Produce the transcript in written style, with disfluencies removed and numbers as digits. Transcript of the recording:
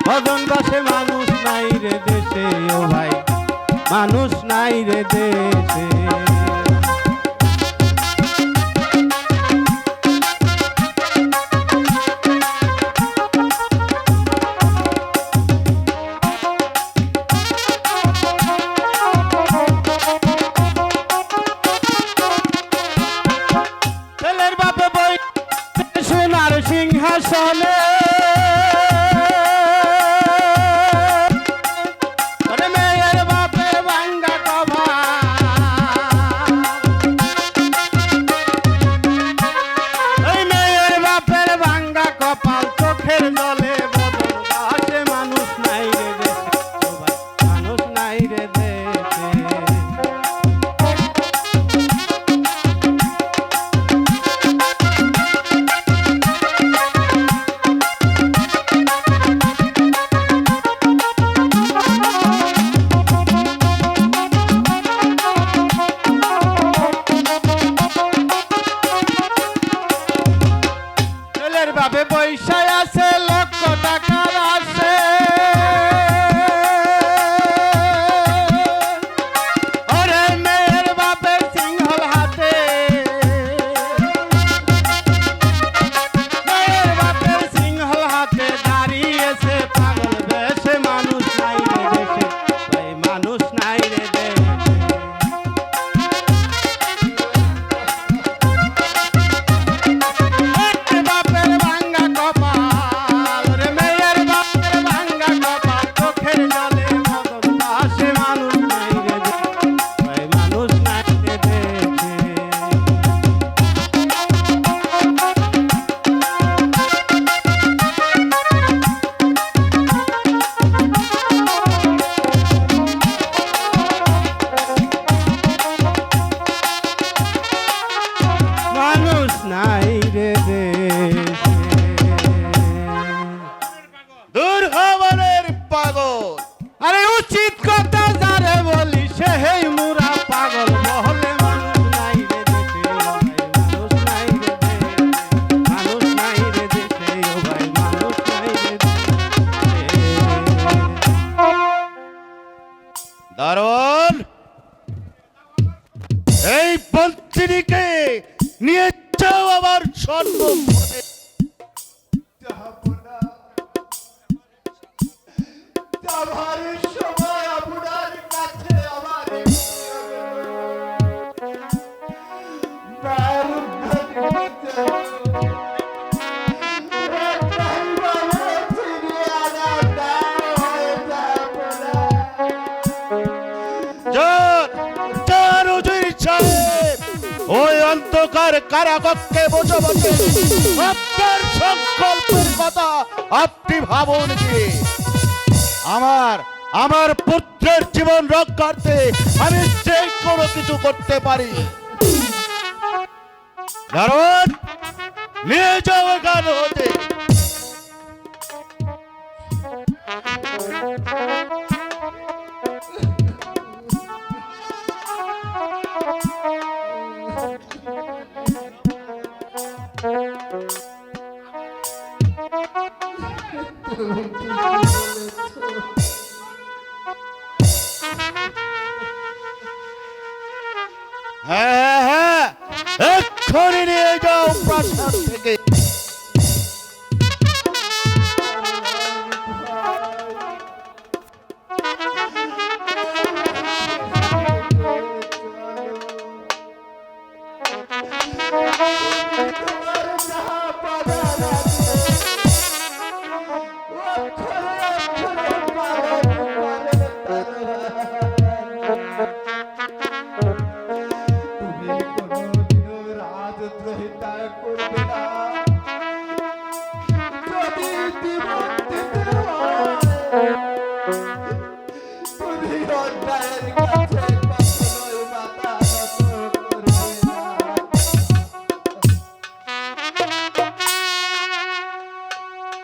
ভজন বাসে মানুষ নাই রে দেশে, ও ভাই মানুষ নাই রে দেশে। ছেলের বাপে বই সোনার সিংহাসনে, মেয়ের বাপে ভাঙ্গা কপাল, মেয়ের বাপের ভাঙ্গা কপাল, চোখের জলে বদল বাসে মানুষ নাই রে দেশে, মানুষ নাই রে দেশে। বাপে পয়সায় আছে লক্ষ টাকার আছে, ওরে মেয়ের বাপে সিংহল হাতে, মেয়ের বাপে সিংহল হাতে দাঁড়িয়েছে পাগল বেশে, মানুষ নাই রে দেশে, ভাই মানুষ নাই রে দেশে। দূর হওয়ার পাগল, আরে উচিত কথা যারে বলি সে হেই মুরা পাগল, বহলে মানুষ নাই রে দেশে, মানুষ নাই রে দেশে, মানুষ নাই রে দেশে, ও ভাই মানুষ নাই রে দেশে। দারোয়ান, এই পন্থীকে নিয়ে যাও আমার সম্মুখে। আমার সময় আপনার কাছে আমার ওই অন্ধকার কারাকক্ষে বসে বসে আপনার সংকল্পের কথা আপনি ভাবুন কি আমার পুত্রের জীবন রক্ষার্থে আমি যে কোনো কিছু করতে পারি। কারণ নিয়ে যাও গান হতে। হ্যাঁ হ্যাঁ, এক্ষুনি নিয়ে যাও প্রাসাদ থেকে। তুমি অন্যায়ের কাছে